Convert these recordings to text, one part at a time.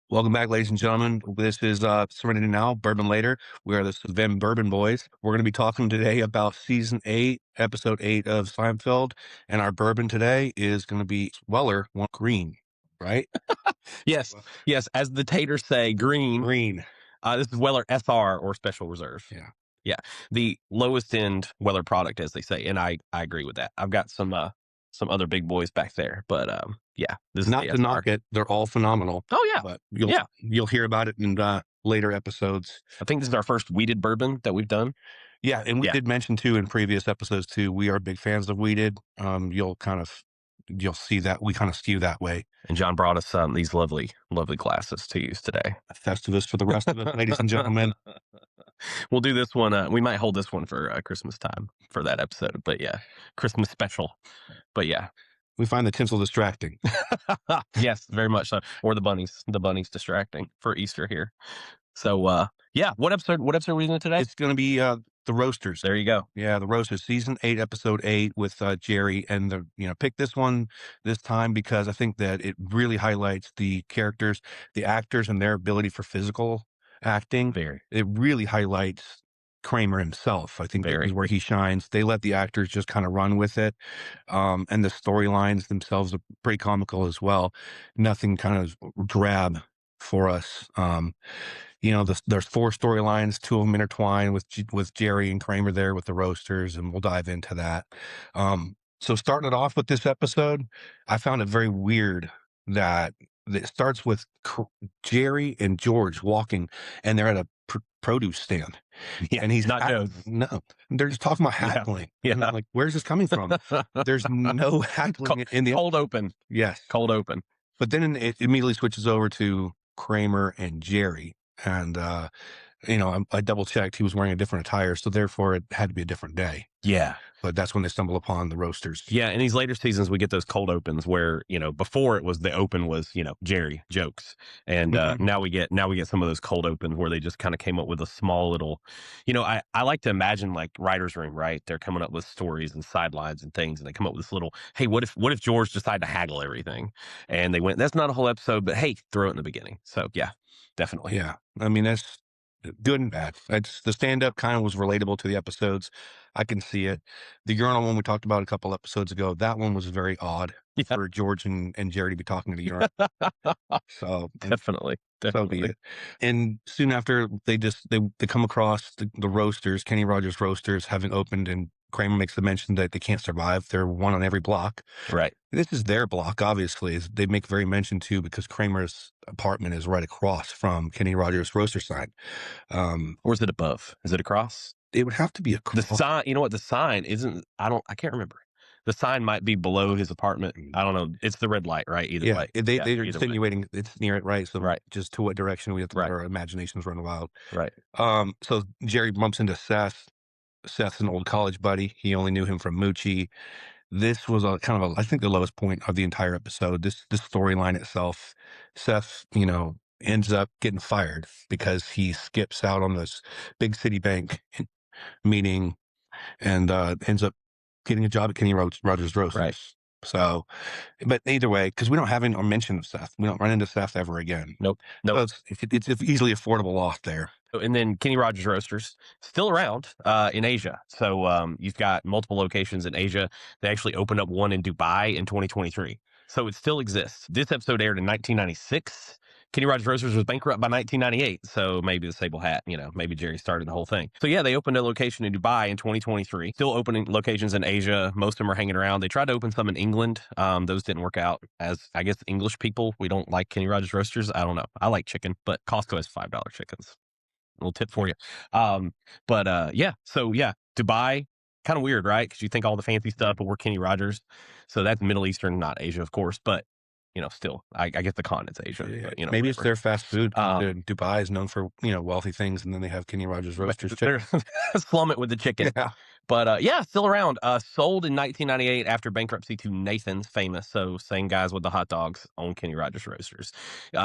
Welcome back, ladies and gentlemen. This is Serenity Now, Bourbon Later. We are the Savin Bourbon Boys. We're going to be talking today about season 8, episode 8 of Seinfeld. And our bourbon today is going to be Weller One Green, right? Yes, yes. As the taters say, green. Green. This is Weller SR or Special Reserve. Yeah. Yeah, the lowest end Weller product, as they say, and I agree with that. I've got some other big boys back there, but yeah, this is Not the to knock SR. it, they're all phenomenal. Oh yeah, But yeah. you'll hear about it in later episodes. I think this is our first weeded bourbon that we've done. Yeah, and we Yeah, did mention too in previous episodes too, we are big fans of weeded. You'll see that we kind of skew that way. and John brought us these lovely glasses to use today. Festivus for the rest of us, ladies and gentlemen. We'll do this one. We might hold this one for Christmas time for that episode, but yeah, Christmas special. But yeah, We find the tinsel distracting. yes, very much so. Or the bunnies distracting for Easter here. So yeah, what episode are we in today? It's going to be the Roasters. There you go. Yeah, the Roasters, season 8, episode 8 with Jerry. And pick this one this time because I think that it really highlights the characters, the actors, and their ability for physical acting. Very. It really highlights Kramer himself. I think that Very. is where he shines. They let the actors just kind of run with it. And the storylines themselves are pretty comical as well. Nothing kind of drab for us. There's 4 storylines, 2 of them intertwined with Jerry and Kramer there with the Roasters, and we'll dive into that. So starting it off with this episode, I found it very weird that it starts with Jerry and George walking, and they're at a produce stand. Yeah, And he's not Joe's. No, they're just talking about haggling. Yeah. And I'm like, where's this coming from? There's no haggling in the cold open. Yes. Cold open. But then it immediately switches over to Kramer and Jerry. And, I double checked. He was wearing a different attire. So therefore, it had to be a different day. Yeah. But that's when they stumble upon the Roasters. Yeah. In these later seasons, we get those cold opens where, before it was the open was, Jerry jokes. And now we get some of those cold opens where they just kind of came up with a small little, I like to imagine like writer's room, right? They're coming up with stories and sidelines and things. And they come up with this little, hey, what if George decided to haggle everything? And they went, that's not a whole episode, but hey, throw it in the beginning. So yeah, definitely. Yeah. I mean, that's good and bad. It's the stand-up kind of was relatable to the episodes. I can see it. The urinal one we talked about a couple episodes ago, that one was very odd for George and Jerry to be talking to the urinal. So Definitely. so be it. And soon after, they come across the Roasters, Kenny Rogers Roasters, having opened, and Kramer makes the mention that they can't survive. They're one on every block. Right. This is their block, obviously. They make very mention too, because Kramer's apartment is right across from Kenny Rogers Roaster sign. Or is it above? Is it across? It would have to be The sign, you know what? The sign isn't, I can't remember. The sign might be below his apartment. I don't know. It's the red light, right? Either way. They're either insinuating it's near it, right? So Right. just to what direction we have to let Right. our imaginations run wild. Right. So Jerry bumps into Seth. Seth's an old college buddy. He only knew him from Moochie. This was I think the lowest point of the entire episode. This storyline itself, Seth, ends up getting fired because he skips out on this big city bank meeting and ends up getting a job at Kenny Rogers Roasters. Right. So, but either way, because we don't have any mention of Seth, we don't run into Seth ever again. Nope. So it's easily affordable loss there. And then Kenny Rogers Roasters still around in Asia. So you've got multiple locations in Asia. They actually opened up one in Dubai in 2023. So it still exists. This episode aired in 1996. Kenny Rogers Roasters was bankrupt by 1998. So maybe the Sable Hat, maybe Jerry started the whole thing. So yeah, they opened a location in Dubai in 2023. Still opening locations in Asia. Most of them are hanging around. They tried to open some in England. Those didn't work out, as I guess English people, we don't like Kenny Rogers Roasters. I don't know. I like chicken, but Costco has $5 chickens. A little tip for you. Yeah. So yeah, Dubai, kind of weird, right? Because you think all the fancy stuff, but we're Kenny Rogers. So that's Middle Eastern, not Asia, of course. But still, I guess the continent's Asia. Yeah, But, maybe it's their fast food. Um, Dubai is known for wealthy things, and then they have Kenny Rogers Roasters. They're slum it with the chicken. Yeah. But yeah, still around. Sold in 1998 after bankruptcy to Nathan's, famous. So same guys with the hot dogs own Kenny Rogers Roasters.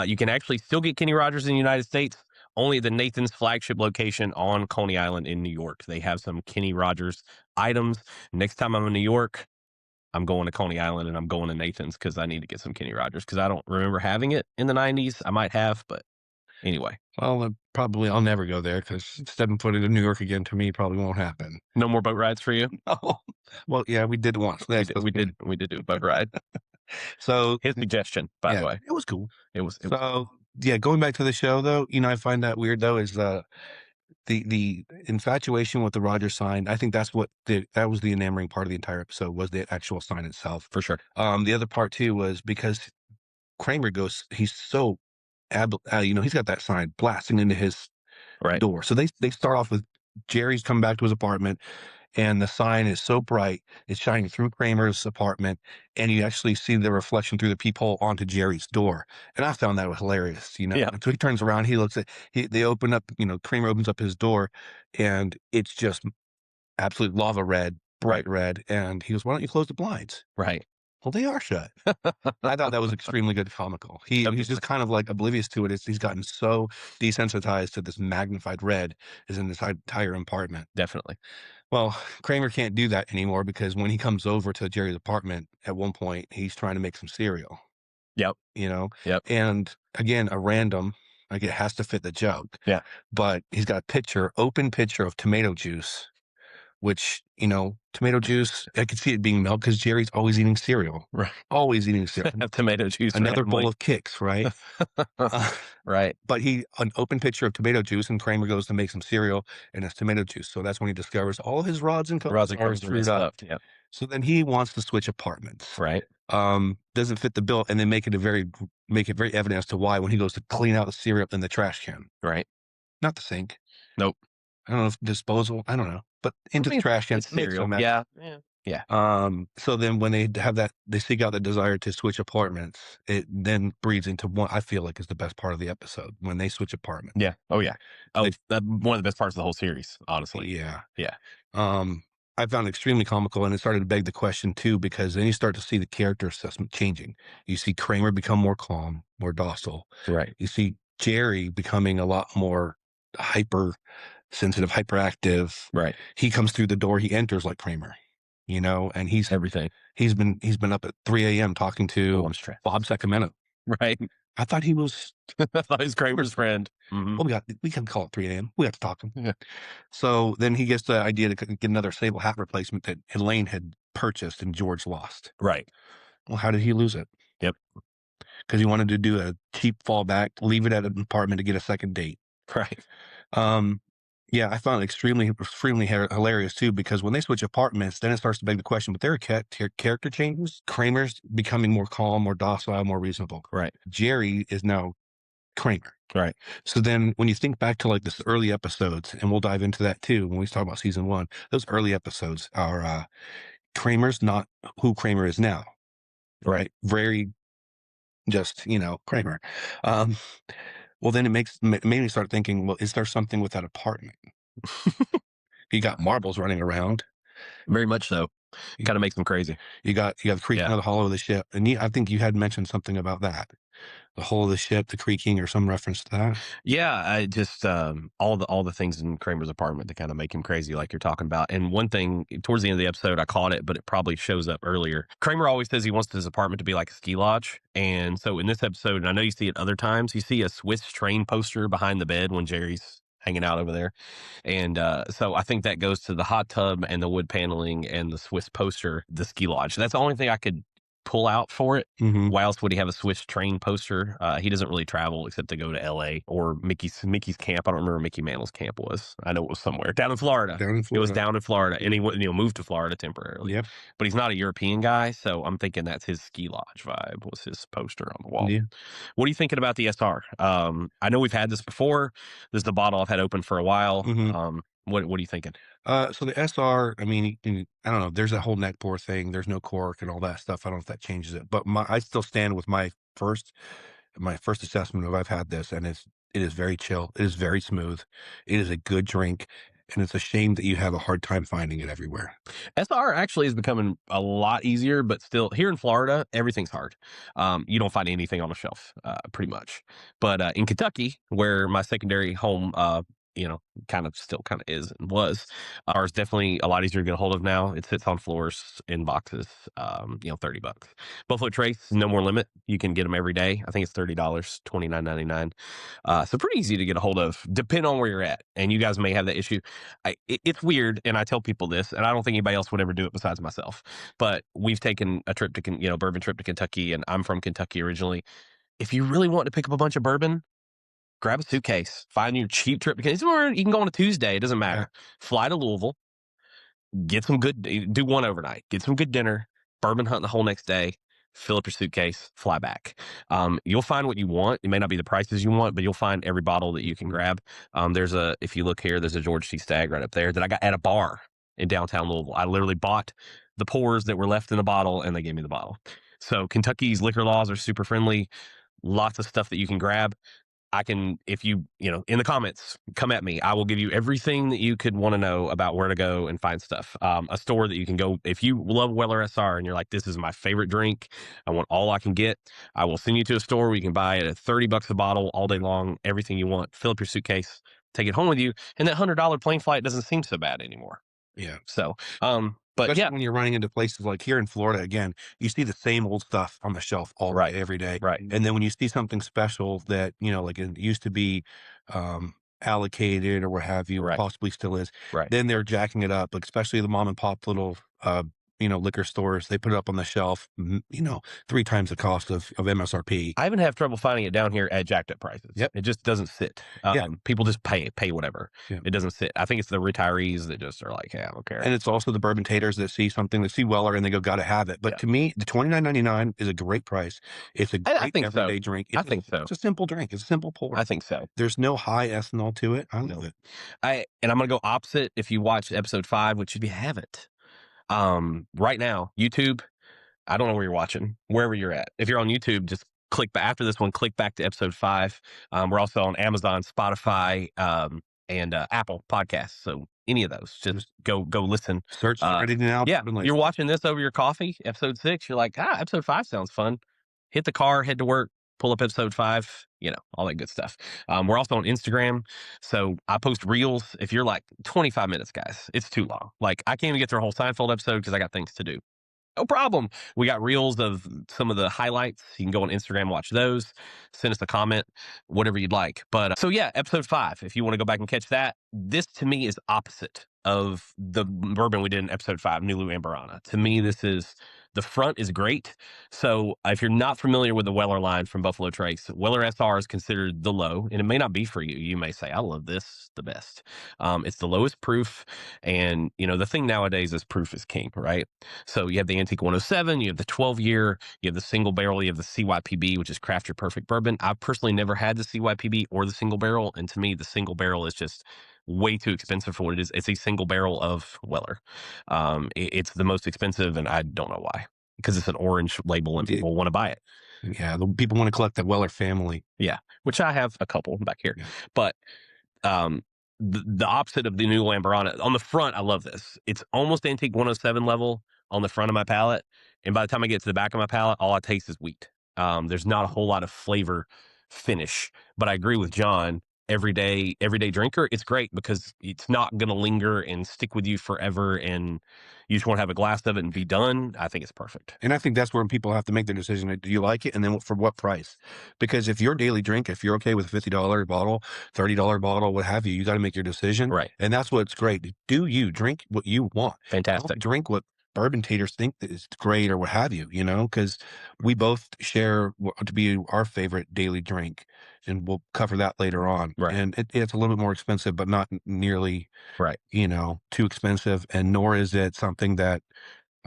You can actually still get Kenny Rogers in the United States. Only the Nathan's flagship location on Coney Island in New York. They have some Kenny Rogers items. Next time I'm in New York, I'm going to Coney Island and I'm going to Nathan's because I need to get some Kenny Rogers because I don't remember having it in the 90s. I might have, but anyway, Well, probably I'll never go there because stepping foot into New York again to me probably won't happen. no more boat rides for you. Oh, well, yeah, we did once. We That's did, we did, we did do a boat ride. so His suggestion, by the yeah, way, it was cool. it was cool So yeah, going back to the show though, I find that weird though is the infatuation with the Roger sign. I think that was the enamoring part of the entire episode was the actual sign itself. for sure. The other part too was because Kramer goes, he's so he's got that sign blasting into his Right. door. So they start off with Jerry's coming back to his apartment, and the sign is so bright, it's shining through Kramer's apartment, and you actually see the reflection through the peephole onto Jerry's door. And I found that was hilarious. Yeah. And so he turns around, he looks at they open up, Kramer opens up his door, and it's just absolute lava red, Right. bright red. And he goes, "Why don't you close the blinds?" Right. Well, they are shut. I thought that was extremely good comical. He's just Definitely. kind of like oblivious to it. He's gotten so desensitized to this magnified red is in this entire apartment. Definitely. Well, Kramer can't do that anymore because when he comes over to Jerry's apartment at one point, he's trying to make some cereal, Yep. you know? Yep. And again, a random, like it has to fit the joke, Yeah. but he's got a open pitcher of tomato juice, which, tomato juice, I could see it being milk because Jerry's always eating cereal, Right. always eating cereal. Have tomato juice Another bowl randomly. of kicks, right? Uh, Right. but an open pitcher of tomato juice, and Kramer goes to make some cereal, and it's tomato juice. So that's when he discovers all his rods and cones Rosin are cones are screwed messed up. up. Yep. So then he wants to switch apartments. Right. Doesn't fit the bill, and then make it very evident as to why when he goes to clean out the cereal in the trash can, Right. not the sink. Nope. I don't know if disposal. I don't know, but I into the mean, trash can. it's Makes no cereal. matter. Yeah. Yeah. Yeah. So then when they have that, they seek out the desire to switch apartments. It then breeds into one I feel like is the best part of the episode when they switch apartments. Yeah. Oh, yeah. Oh, They, that one of the best parts of the whole series, honestly. yeah. Yeah. Um, I found it extremely comical, and it started to beg the question too, because then you start to see the character assessment changing. You see Kramer become more calm, more docile. Right. You see Jerry becoming a lot more hyper sensitive, hyperactive. Right. He comes through the door, he enters like Kramer, and Everything. he's been up at 3 a.m. talking Oh, to I'm stressed. Bob Sacramento. Right. I thought he was I thought he was Kramer's friend. well, we can call it 3 a.m. We have to talk to him. Yeah. So then he gets the idea to get another sable hat replacement that Elaine had purchased and George lost. Right. Well, how did he lose it? Yep. Because he wanted to do a cheap fallback, leave it at an apartment to get a second date. Right. Um, yeah, I found it extremely hilarious too, because when they switch apartments, then it starts to beg the question, but there are character changes. Kramer's becoming more calm, more docile, more reasonable. Right. Jerry is now Kramer. Right. So then when you think back to like this early episodes, and we'll dive into that too when we talk about season one, those early episodes are Kramer's not who Kramer is now. Right. Very just, Kramer. Um, well, then it made me start thinking, well, is there something with that apartment? You got marbles running around. Very much so. You, Kind of makes them crazy. you got the creaking Yeah. of the hull of the ship, and I think you had mentioned something about that, the hull of the ship, the creaking, or some reference to that. Yeah, I just all the things in Kramer's apartment that kind of make him crazy, like you're talking about. And one thing towards the end of the episode, I caught it, but it probably shows up earlier. Kramer always says he wants his apartment to be like a ski lodge, and so in this episode, and I know you see it other times, you see a Swiss train poster behind the bed when Jerry's hanging out over there, and so I think that goes to the hot tub and the wood paneling and the Swiss poster, the ski lodge. That's the only thing I could pull out for it. Mm-hmm. Why else would he have a Swiss train poster? He doesn't really travel except to go to L.A. or Mickey's camp. I don't remember where Mickey Mantle's camp was. I know it was somewhere down in Florida. Down in It was Florida. down in Florida, and he moved to Florida temporarily. Yep. But he's not a European guy, so I'm thinking that's his ski lodge vibe. Was his poster on the wall? Yeah. What are you thinking about the SR? I know we've had this before. This is the bottle I've had open for a while. Mhm. What are you thinking? So the SR, I mean, I don't know. There's a whole neck pour thing. There's no cork and all that stuff. I don't know if that changes it, but I still stand with my first assessment of I've had this, and it is very chill. It is very smooth. It is a good drink, and it's a shame that you have a hard time finding it everywhere. SR actually is becoming a lot easier, but still here in Florida, everything's hard. You don't find anything on the shelf, pretty much. But in Kentucky, where my secondary home kind of still kind of is and was. Ours definitely a lot easier to get a hold of now. It sits on floors in boxes, $30. Buffalo Trace, no more limit. You can get them every day. I think it's $30, 29.99. So pretty easy to get a hold of, depending on where you're at. And you guys may have that issue. It's weird, and I tell people this, and I don't think anybody else would ever do it besides myself. But we've taken a trip to, bourbon trip to Kentucky, and I'm from Kentucky originally. If you really want to pick up a bunch of bourbon, grab a suitcase, find your cheap trip. Because you can go on a Tuesday, it doesn't Yeah. matter. Fly to Louisville, get some good, do one overnight, get some good dinner, bourbon hunt the whole next day, fill up your suitcase, fly back. You'll find what you want. It may not be the prices you want, but you'll find every bottle that you can grab. If you look here, there's a George T. Stagg right up there that I got at a bar in downtown Louisville. I literally bought the pours that were left in the bottle and they gave me the bottle. So Kentucky's liquor laws are super friendly. Lots of stuff that you can grab. I can, if in the comments, come at me. I will give you everything that you could want to know about where to go and find stuff. A store that you can go. If you love Weller SR and you're like, this is my favorite drink, I want all I can get, I will send you to a store where you can buy it at $30 a bottle all day long, everything you want. Fill up your suitcase, take it home with you. And that $100 plane flight doesn't seem so bad anymore. Yeah. So, but Especially yeah, when you're running into places like here in Florida, again, you see the same old stuff on the shelf all right, day, every day. right, And then when you see something special that, like it used to be allocated or what have you, or right, possibly still is, right. then they're jacking it up, like, especially the mom and pop little, liquor stores. They put it up on the shelf, three times the cost of MSRP. I even have trouble finding it down here at jacked up prices. Yep. It just doesn't sit. Yeah. People just pay whatever. Yeah. It doesn't sit. I think it's the retirees that just are like, "Hey, I don't care." And it's also the bourbon taters that see something, that see Weller and they go, gotta have it. But Yeah, to me, the $29.99 is a great price. It's a I great think so. everyday drink. I think so. It's a simple drink. It's a simple I pour. think so. There's no high ethanol to it. I love No, it. and I'm gonna go opposite. If you watch episode 5, which if you haven't, right now, YouTube. I don't know where you're watching, wherever you're at. If you're on YouTube, just click back after this one. Click back to episode 5. We're also on Amazon, Spotify, and Apple Podcasts. So any of those, just Just go listen. search Ready Now Yeah, Bourbon you're Lace. watching this over your coffee, episode 6. You're like, episode 5 sounds fun. Hit the car, head to work, pull up episode 5. All that good stuff. We're also on Instagram, so I post reels. If you're like 25 minutes, guys, it's too long. Like I can't even get through a whole Seinfeld episode because I got things to do. No problem. We got reels of some of the highlights. You can go on Instagram, watch those, send us a comment, whatever you'd like. But so yeah, episode 5, if you want to go back and catch that, this to me is opposite of the bourbon we did in episode 5, Nulu Amberana. To me, the front is great. So if you're not familiar with the Weller line from Buffalo Trace, Weller SR is considered the low, and it may not be for you. You may say, I love this the best. It's the lowest proof. And, the thing nowadays is proof is king, right? So you have the Antique 107, you have the 12-year, you have the single barrel, you have the CYPB, which is Craft Your Perfect Bourbon. I've personally never had the CYPB or the single barrel. And to me, the single barrel is just way too expensive for what it is. It's a single barrel of Weller. It's the most expensive, and I don't know why. Because it's an orange label and people want to buy it. Yeah, the people want to collect the Weller family. Yeah, which I have a couple back here. Yeah. But the opposite of the new Lambrana. On the front, I love this. It's almost Antique 107 level on the front of my palate. And by the time I get to the back of my palate, all I taste is wheat. There's not a whole lot of flavor finish. But I agree with John. Everyday drinker, it's great because it's not going to linger and stick with you forever. And you just want to have a glass of it and be done. I think it's perfect. And I think that's where people have to make their decision. Like, do you like it? And then for what price? Because if your daily drink, if you're okay with a $50 bottle, $30 bottle, what have you, you got to make your decision. Right. And that's what's great. Do you drink what you want? Fantastic. Don't drink what bourbon taters think that is great or what have you, because we both share what to be our favorite daily drink. And we'll cover that later on. Right. And it's a little bit more expensive, but not nearly, Right. too expensive. And nor is it something that,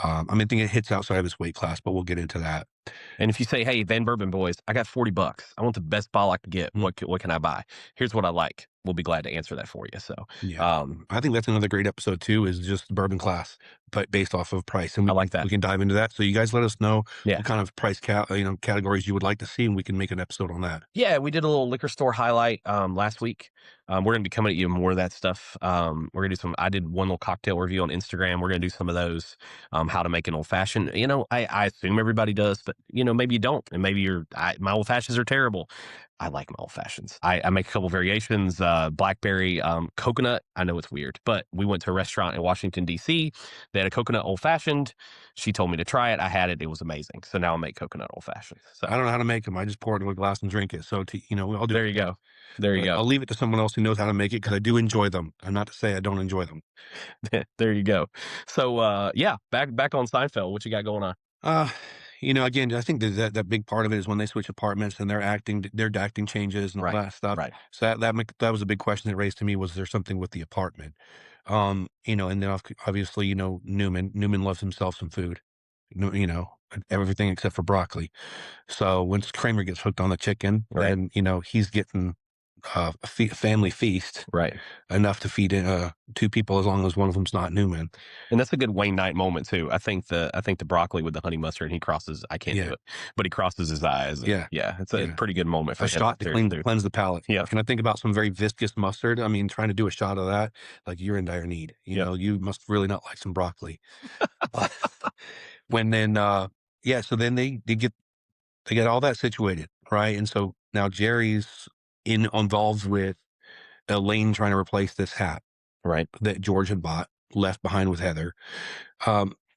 I think it hits outside of its weight class, but we'll get into that. And if you say, "Hey, Van Bourbon Boys, I got $40. I want the best bottle I can get. Mm. What can I buy? Here's what I like." We'll be glad to answer that for you. So, Yeah. I think that's another great episode too, is just the bourbon class, but based off of price. And I like that. we can dive into that. So you guys let us know Yeah. what kind of price categories you would like to see, and we can make an episode on that. Yeah, we did a little liquor store highlight last week. We're going to be coming at you more of that stuff. We're going to do I did one little cocktail review on Instagram. We're going to do some of those, how to make an old fashioned. I assume everybody does, but maybe you don't, and maybe my old fashions are terrible. I like my old fashions. I make a couple variations, blackberry, coconut. I know it's weird, but we went to a restaurant in Washington D.C. They had a coconut old fashioned. She told me to try it. I had it. It was amazing. So now I make coconut old fashions. So I don't know how to make them. I just pour it into a glass and drink it. So, I'll do there you it. go. There you But go. I'll leave it to someone else who knows how to make it because I do enjoy them. I'm not to say I don't enjoy them. There you go. So yeah, back on Seinfeld. What you got going on? Uh, again, I think that big part of it is when they switch apartments and their acting changes and all Right. that stuff. Right. So that was a big question that raised to me, was there something with the apartment? And then obviously, Newman loves himself some food, everything except for broccoli. So once Kramer gets hooked on the chicken, Right. then, he's getting a family feast Right. enough to feed two people as long as one of them's not Newman. And that's a good Wayne Knight moment too. I think the broccoli with the honey mustard, he crosses. I can't do Yeah. it, but he crosses his eyes, and Yeah. yeah, it's a Yeah. pretty good moment A for him. shot to cleanse the palate. Yeah. Can I think about some very viscous mustard? I mean, trying to do a shot of that, like, you're in dire need. Yep. You must really not like some broccoli. But when then, yeah, so then they get all that situated, right? And so now Jerry's involved with Elaine trying to replace this hat Right. that George had bought, left behind with Heather.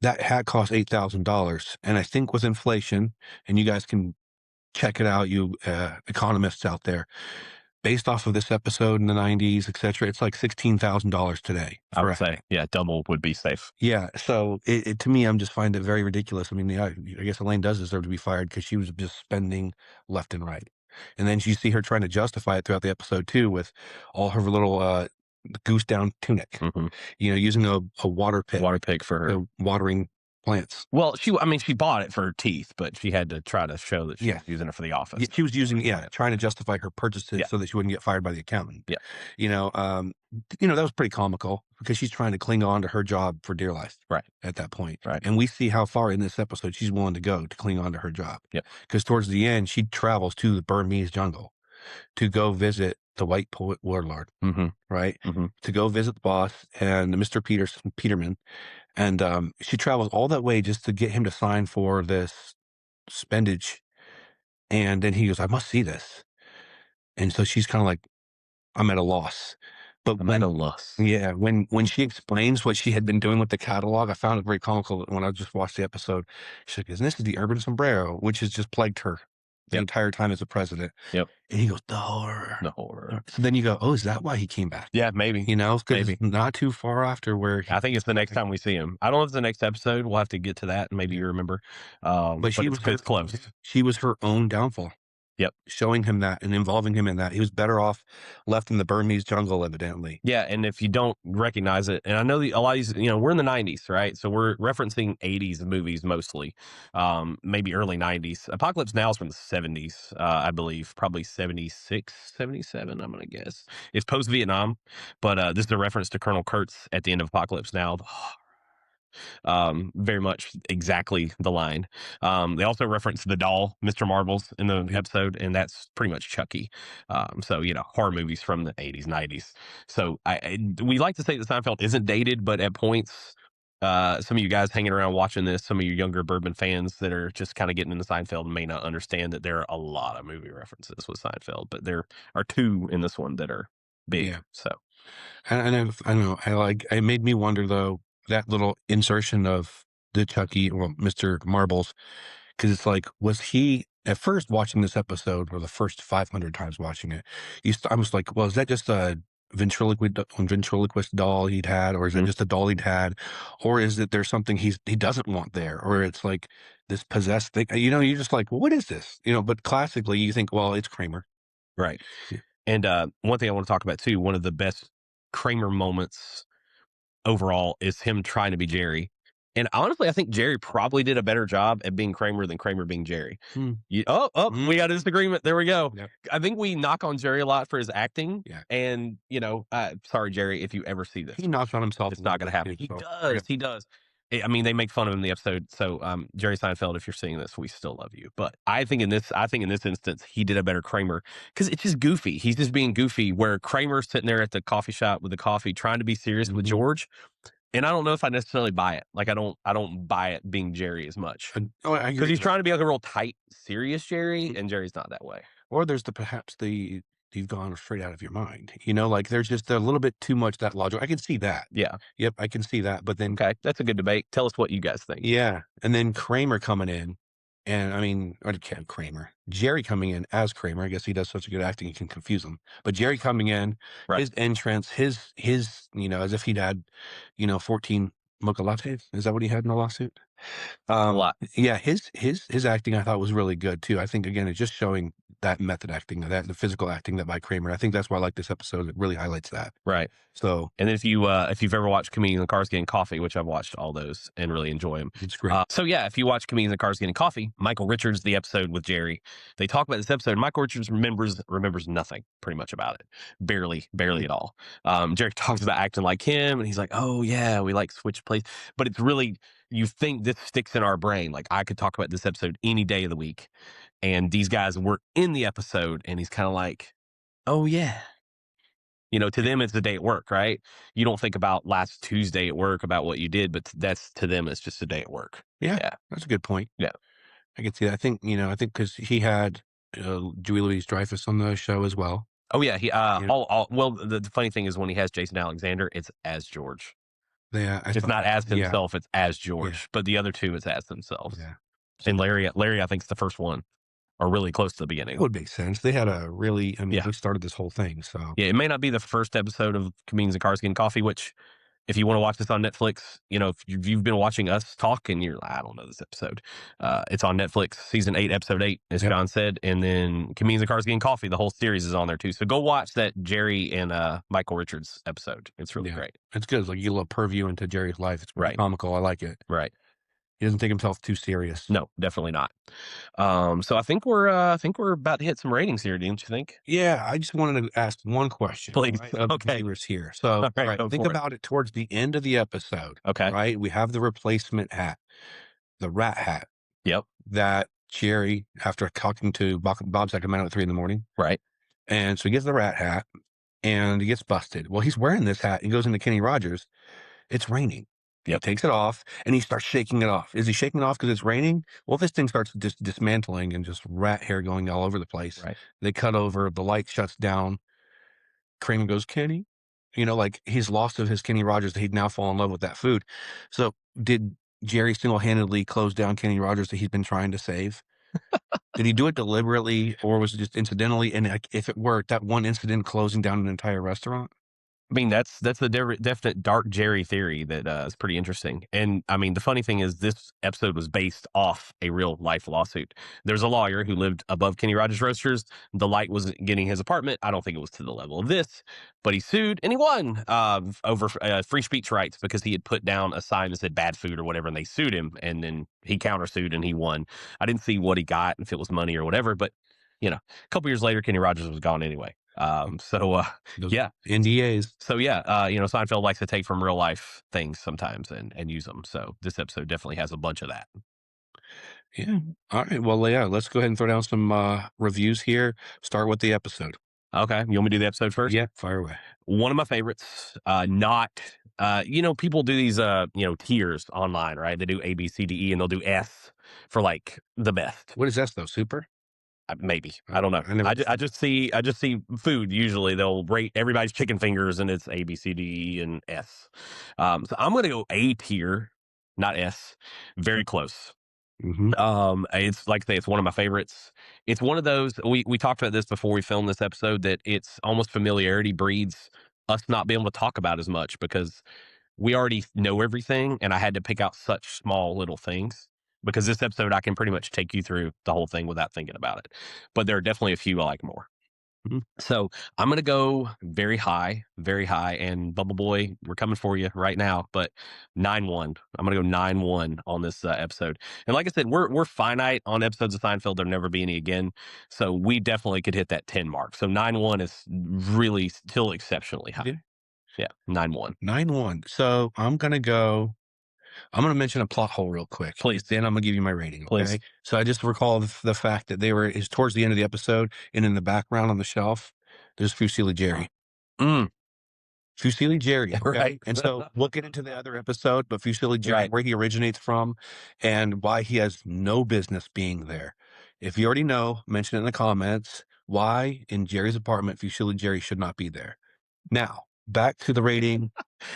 That hat cost $8,000, and I think with inflation, and you guys can check it out, you economists out there. Based off of this episode in the '90s, et cetera, it's like $16,000 today I for would a say, hat. yeah, double would be safe. Yeah, so to me, I'm just find it very ridiculous. I mean, yeah, I guess Elaine does deserve to be fired because she was just spending left and right, and then you see her trying to justify it throughout the episode too, with all her little goose down tunic, Hmm. using a water pit, Water pick for her. watering plants. Well, she bought it for her teeth, but she had to try to show that she Yeah. was using it for the Yeah, office. she was using, Like yeah, plant. trying to justify her purchases Yeah. so that she wouldn't get fired by the accountant. Yeah. You know, um, that was pretty comical because she's trying to cling on to her job for dear life Right. at that point. Right. And we see how far in this episode she's willing to go to cling on to her job. Yep. Because towards the end, she travels to the Burmese jungle to go visit the white poet warlord, Hmm. right? Hmm. To go visit the boss and Mr. Peterman. And she travels all that way just to get him to sign for this spendage. And then he goes, I must see this. And so she's kinda like, "I'm at a loss." But I'm at a loss. yeah, when she explains what she had been doing with the catalog, I found it very comical when I just watched the episode. She's like, "And this is the urban sombrero," which has just plagued her the Yep. entire time as a president. Yep. And he goes, "The horror." The horror. So then you go, "Oh, is that why he came back?" Yeah, maybe. Because Maybe. it's not too far after where I think it's the next time we see him. I don't know if it's the next episode. We'll have to get to that, and maybe you remember. but But it's close. she was her own downfall, Yep. showing him that and involving him in that. He was better off left in the Burmese jungle, evidently. Yeah, and if you don't recognize it, and I know a lot of these, we're in the '90s, right? So we're referencing '80s movies mostly, maybe early '90s. Apocalypse Now is from the '70s, I believe, probably '76, '77. I'm gonna guess it's post Vietnam, but this is a reference to Colonel Kurtz at the end of Apocalypse Now. Very much exactly the line. They also reference the doll, Mr. Marbles, in the episode, and that's pretty much Chucky. So horror movies from the '80s, '90s. So we like to say that Seinfeld isn't dated, but at points, some of you guys hanging around watching this, some of you younger Bourbon fans that are just kind of getting into Seinfeld may not understand that there are a lot of movie references with Seinfeld, but there are two in this one that are big. Yeah. So I don't know, it made me wonder, though, that little insertion of the Chucky, well, Mr. Marbles, because it's like, was he at first watching this episode, or the first 500 times watching it, I was like, well, is that just a ventriloquist doll he'd had, or is it mhm, just a doll he'd had, or is it there's something he doesn't want there, or it's like this possessed thing, you're just like, well, what is this? But classically, you think, well, it's Kramer. right. Yeah. And one thing I want to talk about too, one of the best Kramer moments overall is him trying to be Jerry. And honestly, I think Jerry probably did a better job at being Kramer than Kramer being Jerry. Hmm. We got a disagreement. There we go. Yep. I think we knock on Jerry a lot for his acting. Yeah. And, sorry, Jerry, if you ever see this, He knocks on himself it's a not little going to bit happen. too, He so, does. yeah. He does. I mean, they make fun of him in the episode. So, Jerry Seinfeld, if you're seeing this, we still love you. But I think in this instance, he did a better Kramer because it's just goofy. He's just being goofy. Where Kramer's sitting there at the coffee shop with the coffee, trying to be serious with Mhm. George. And I don't know if I necessarily buy it. Like, I don't buy it being Jerry as much Oh, I because agree. he's trying to be like a real tight, serious Jerry, and Jerry's not that way. Or there's the perhaps the you've gone straight out of your mind. Like there's just a little bit too much that logic. I can see that. Yeah. Yep, I can see that. But then Okay. That's a good debate. Tell us what you guys think. yeah, and then Kramer coming in, and I mean, or Kramer, Jerry coming in as Kramer. I guess he does such a good acting, you can confuse him. But Jerry coming in, Right. his entrance, his as if he'd had, 14 mocha lattes. Is that what he had in the lawsuit? A lot. Yeah, his acting I thought was really good too. I think again, it's just showing that method acting, that the physical acting that by Kramer. I think that's why I like this episode. It really highlights that. Right. So And then if you've ever watched Comedians in Cars Getting Coffee, which I've watched all those and really enjoy them. it's great. So yeah, if you watch Comedians in Cars Getting Coffee, Michael Richards, the episode with Jerry, they talk about this episode. Michael Richards remembers nothing pretty much about it, barely at all. Jerry talks about acting like him, and he's like, "Oh yeah, we like switch places," but it's really you think this sticks in our brain. Like I could talk about this episode any day of the week, and these guys were in the episode, and he's kind of like, "Oh yeah." To them, it's the day at work, right? You don't think about last Tuesday at work about what you did, but that's to them, it's just a day at work. Yeah, Yeah. that's a good point. Yeah. I can see that. I think because he had Julie Louise Dreyfus on the show as well. Oh, yeah. He, You know, well, the funny thing is when he has Jason Alexander, it's as George. I It's thought not that. as Yeah, himself, it's as yeah, George. But the other two, it's as themselves. yeah. So And Larry, I think, is the first one or really close to the that beginning. would make sense. They had a really, I mean, Yeah. they started this whole thing. So Yeah. It may not be the first episode of Comedians and Cars Getting Coffee, which if you want to watch this on Netflix, if you've been watching us talk and you're like, I don't know this episode, it's on Netflix, season 8, episode 8, as yep, John said. And then Comedians and Cars Getting Coffee, the whole series is on there too. So go watch that Jerry and Michael Richards episode. It's really yeah, great. it's good. It's like you get a little purview into Jerry's life. It's pretty Right. comical. I like it. Right. He doesn't take himself too serious. No, definitely not. So I think we're about to hit some ratings here, don't you think? Yeah, I just wanted to ask one question, Please. right, of the Okay. viewers here. So, All right, right, go think for it. about it towards the end of the episode, Okay. right? We have the replacement hat, the rat hat Yep. that Jerry, after talking to Bob Sacramento at 3 in the morning, Right. and so he gets the rat hat and he gets busted. Well, he's wearing this hat. He goes into Kenny Rogers. It's raining. He Yep. takes it off and he starts shaking it off. Is he shaking it off because it's raining? Well, this thing starts just dismantling and just rat hair going all over the place. Right. They cut over, the light shuts down. Kramer goes, Kenny, like he's lost of his Kenny Rogers that he'd now fall in love with that food. So did Jerry single-handedly close down Kenny Rogers that he'd been trying to save? Did he do it deliberately or was it just incidentally? And like, if it worked, that one incident closing down an entire restaurant? I mean, that's the definite dark Jerry theory that is pretty interesting. And I mean, the funny thing is, this episode was based off a real life lawsuit. There's a lawyer who lived above Kenny Rogers Roasters. The light wasn't getting his apartment. I don't think it was to the level of this, but he sued and he won over free speech rights because he had put down a sign that said bad food or whatever, and they sued him. And then he countersued and he won. I didn't see what he got, if it was money or whatever, but a couple years later, Kenny Rogers was gone anyway. Those Yeah, NDAs. so yeah, Seinfeld likes to take from real life things sometimes and use them. So this episode definitely has a bunch of that. Yeah. All right. Well, yeah, let's go ahead and throw down some reviews here. Start with the episode. Okay, you want me to do the episode first? Yeah, fire away. One of my favorites. Not, people do these, tiers online, right? They do A, B, C, D, E, and they'll do S for like the best. What is this though? Super? Maybe I don't know. I never. I just see food. Usually they'll rate everybody's chicken fingers, and it's A, B, C, D, E, and S. So I'm gonna go A tier, not S. Very close. Hmm. It's like I say, it's one of my favorites. It's one of those we talked about this before we filmed this episode that it's almost familiarity breeds us not being able to talk about as much because we already know everything, and I had to pick out such small little things. Because this episode, I can pretty much take you through the whole thing without thinking about it. But there are definitely a few I like more. Mhm. So I'm going to go very high. And Bubble Boy, we're coming for you right now. But 9-1. I'm going to go 9-1 on this episode. And like I said, we're finite on episodes of Seinfeld. There'll never be any again. So we definitely could hit that 10 mark. So 9-1 is really still exceptionally high. Yeah. Yeah, 9-1. 9-1. So I'm going to mention a plot hole real quick. Please. Then I'm going to give you my rating. Please. Okay. So I just recall the fact that is towards the end of the episode and in the background on the shelf, there's Fusilli Jerry. Mm. Fusilli Jerry, okay? Right. And so we'll get into the other episode, but Fusilli Jerry, Right. where he originates from and why he has no business being there. If you already know, mention it in the comments why in Jerry's apartment Fusilli Jerry should not be there. Now, back to the rating.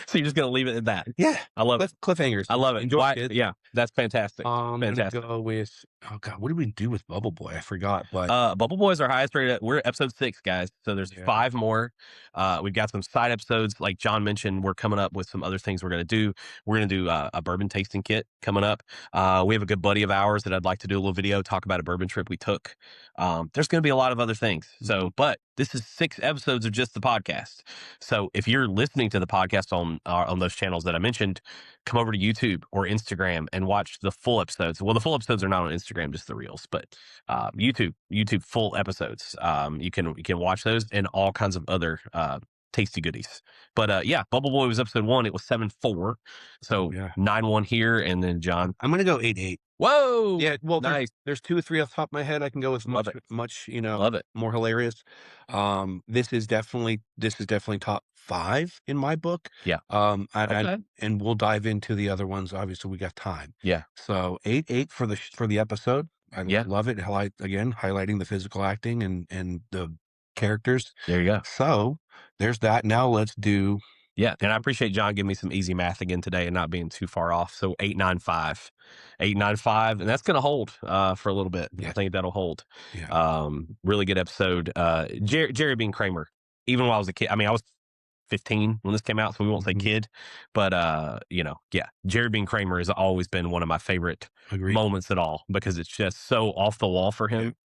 So you're just gonna leave it at that. Yeah, I love it. cliffhangers. I love it. Enjoy, Why? kids. Yeah, that's fantastic. I'm gonna Fantastic. go with oh god, what did we do with Bubble Boy? I forgot, but Bubble Boys are highest rated. We're at episode 6, guys. So there's yeah. 5 more. We've got some side episodes, like John mentioned. We're coming up with some other things we're going to do. We're going to do a bourbon tasting kit coming up. We have a good buddy of ours that I'd like to do a little video talk about a bourbon trip we took. There's going to be a lot of other things. So, but this is 6 episodes of just the podcast. So if you're listening to the podcast on those channels that I mentioned, come over to YouTube or Instagram and watch the full episodes. Well, the full episodes are not on Instagram, just the reels, but YouTube full episodes. You can watch those and all kinds of other tasty goodies. But yeah, Bubble Boy was episode 1. It was 7-4, so Yeah. 9-1 here, and then John. I'm gonna go 8-8. Whoa, Yeah, well, nice, there's 2 or 3 off the top of my head I can go with love it, much, love it. more hilarious. This is definitely top 5 in my book. Yeah, I okay, and we'll dive into the other ones, obviously, we got time. yeah, So 8-8 for the episode. I yeah. love it, highlighting the physical acting and the characters. There you go. So, there's that. Now let's do Yeah, and I appreciate John giving me some easy math again today and not being too far off. So 895, 895, and that's going to hold for a little bit. I yeah, think that'll hold. yeah. Really good episode. Jerry being Kramer. Even while I was a kid, I mean, I was 15 when this came out, so we won't say Mhm. kid, but yeah, Jerry being Kramer has always been one of my favorite Agreed. moments at all because it's just so off the wall for Yeah. him.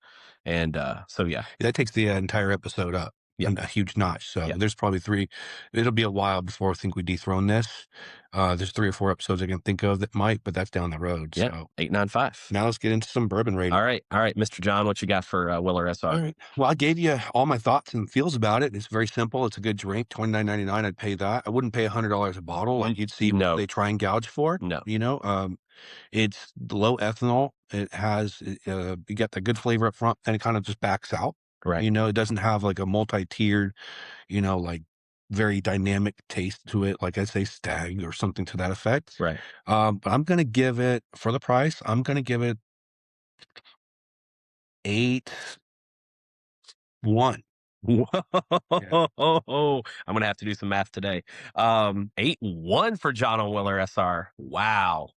And so yeah, That takes the entire episode up yeah, a huge notch. So yeah, there's probably 3. It'll be a while before I think we dethrone this. There's 3 or 4 episodes I can think of that might, but that's down the road. yeah, So 895. now let's get into some bourbon rating. All right, Mr. John, what you got for Weller All SR? right. Well, I gave you all my thoughts and feels about it. It's very simple. It's a good drink. $29.99. I'd pay that. I wouldn't pay $100 a bottle like you'd see No, they try and gouge for. no, It's low ethanol. It has you get the good flavor up front, and it kind of just backs out. right, It doesn't have like a multi-tiered, like very dynamic taste to it, like I say stag or something to that effect. right. But I'm gonna give it for the price. I'm gonna give it 8-1. Whoa! Yeah. I'm gonna have to do some math today. 8-1 for John on Weller SR. Wow,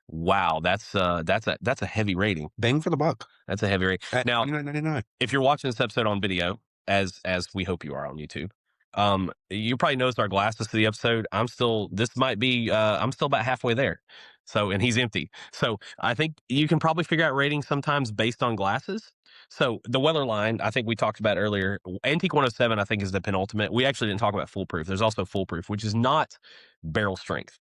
wow, that's a heavy rating. Bang for the buck That's a heavy rating. at Now, 29.99. if you're watching this episode on video, as we hope you are on YouTube, you probably noticed our glasses to the episode. I'm still about halfway there. So, and he's empty. So I think you can probably figure out ratings sometimes based on glasses. So the Weller line, I think we talked about earlier. Antique 107, I think, is the penultimate. We actually didn't talk about foolproof. There's also foolproof, which is not barrel strength.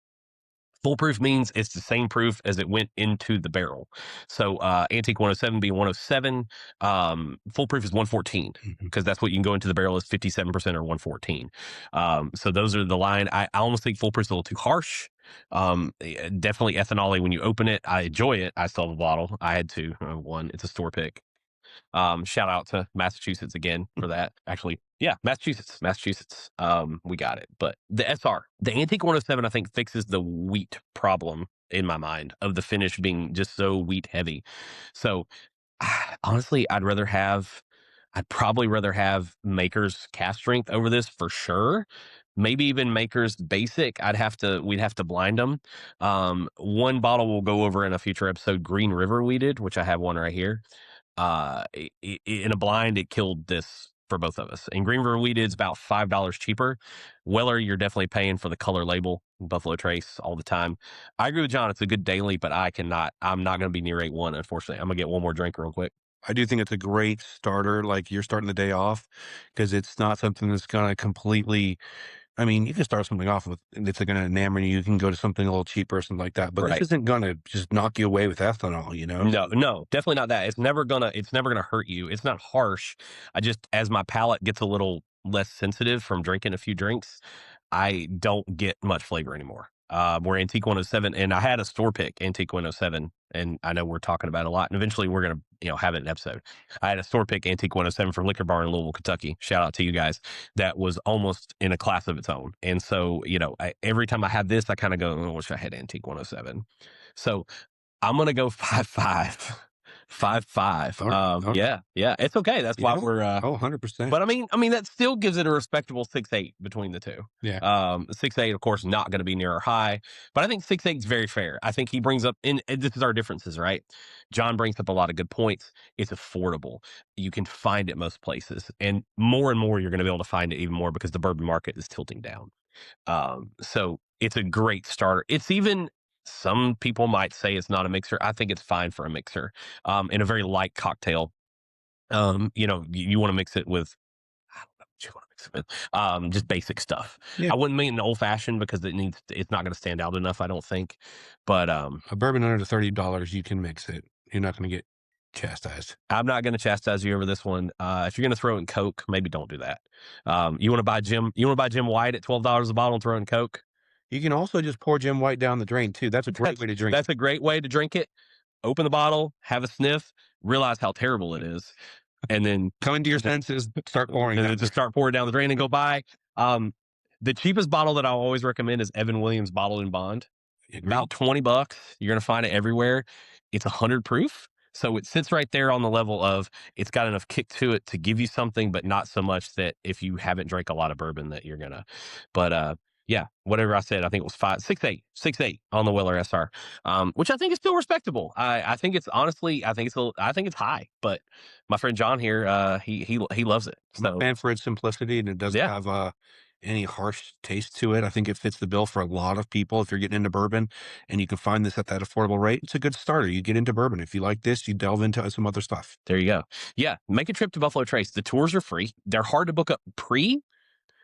Foolproof means it's the same proof as it went into the barrel. So Antique 107 being 107, foolproof is 114 Mhm. because that's what you can go into the barrel is 57% or 114. So those are the line. I almost think foolproof is a little too harsh. Definitely ethanol when you open it. I enjoy it. I still have a bottle. I had to one. It's a store pick. Shout out to Massachusetts again for that. Actually, yeah, Massachusetts. We got it. But the SR, the Antique 107, I think fixes the wheat problem in my mind of the finish being just so wheat heavy. So honestly, I'd probably rather have Maker's cast strength over this for sure. Maybe even Maker's basic. We'd have to blind them. One bottle we'll go over in a future episode, Green River weeded, which I have one right here. In a blind, it killed this for both of us. And Green River weeded is about $5 cheaper. Weller, you're definitely paying for the color label, Buffalo Trace all the time. I agree with John. It's a good daily, but I'm not going to be near 8-1, unfortunately. I'm going to get one more drink real quick. I do think it's a great starter, like, you're starting the day off because it's not something that's gonna completely I mean, you can start something off with it's gonna enamor you, you can go to something a little cheaper or something like that, but this Right. isn't gonna just knock you away with ethanol? No, no, definitely not that. It's never gonna hurt you. It's not harsh. I just as my palate gets a little less sensitive from drinking a few drinks, I don't get much flavor anymore. Where Antique 107, and I had a store pick Antique 107 and I know we're talking about it a lot, and eventually we're gonna, have it in an episode. I had a store pick Antique 107 from Liquor Bar in Louisville, Kentucky. Shout out to you guys. That was almost in a class of its own. And so, every time I have this, I kind of go, oh, I wish I had Antique 107. So I'm gonna go 5.5. 5.5. All right. All right. Yeah, yeah. It's okay. That's why Yeah. we're Oh, 100%. but I mean that still gives it a respectable 6.8 between the two. Yeah. 6.8, of course, not going to be near our high, but I think 6.8 is very fair. I think he brings up, and this is our differences, right? John brings up a lot of good points. It's affordable. You can find it most places, and more you're going to be able to find it even more because the bourbon market is tilting down. So it's a great starter. It's even some people might say it's not a mixer. I think it's fine for a mixer. In a very light cocktail. You want to mix it with I don't know what you want to mix it with. Just basic stuff. Yeah. I wouldn't make an old fashioned because it's not going to stand out enough, I don't think. But A bourbon under $30, you can mix it. You're not going to get chastised. I'm not going to chastise you over this one. If you're going to throw in Coke, maybe don't do that. You want to buy Jim White at $12 a bottle and throw in Coke? You can also just pour Jim White down the drain too. That's a great That's way to drink that's a great way to drink it. Open the bottle, have a sniff, realize how terrible it is, and then Come into your senses, start pouring. and then just start pouring down the drain and go buy. Um, the cheapest bottle that I always recommend is Evan Williams Bottled in Bond. About $20. You're going to find it everywhere. It's 100 proof. So it sits right there on the level of it's got enough kick to it to give you something, but not so much that if you haven't drank a lot of bourbon that you're gonna. But yeah, whatever I said, I think it was 6.8 on the Weller SR, which I think is still respectable. I think it's honestly, I think it's high, but my friend John here, he loves it. I'm a So fan for its simplicity, and it doesn't yeah, have any harsh taste to it. I think it fits the bill for a lot of people. If you're getting into bourbon and you can find this at that affordable rate, it's a good starter. You get into bourbon. If you like this, you delve into some other stuff. there you go. Yeah, make a trip to Buffalo Trace. The tours are free. They're hard to book up pre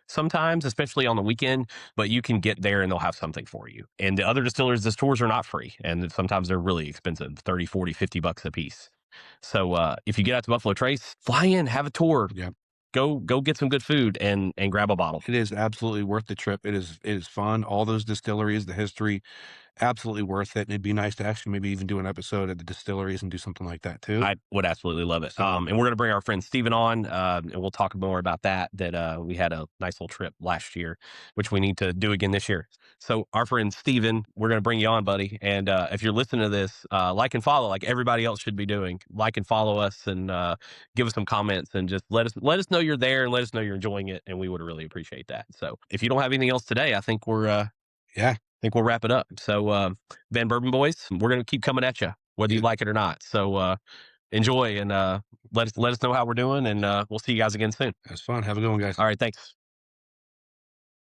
sometimes, especially on the weekend, but you can get there and they'll have something for you. And the other distillers, the tours are not free. And sometimes they're really expensive, 30, 40, $50 a piece. So if you get out to Buffalo Trace, fly in, have a tour, Yeah. go get some good food and grab a bottle. It is absolutely worth the trip. It is fun. All those distilleries, the history, absolutely worth it. And it'd be nice to actually maybe even do an episode at the distilleries and do something like that too. I would absolutely love it. So And we're going to bring our friend Steven on, and we'll talk more about that we had a nice little trip last year, which we need to do again this year. So our friend Steven, we're going to bring you on, buddy. And if you're listening to this, like and follow, like everybody else should be doing. Like and follow us, and give us some comments, and just let us know you're there, and let us know you're enjoying it, and we would really appreciate that. So if you don't have anything else today, I think yeah, we'll wrap it up. So, Van Bourbon Boys, we're going to keep coming at you, whether you like it or not. So, enjoy, and let us know how we're doing, and we'll see you guys again soon. that's fun. Have a good one, guys. All right, thanks.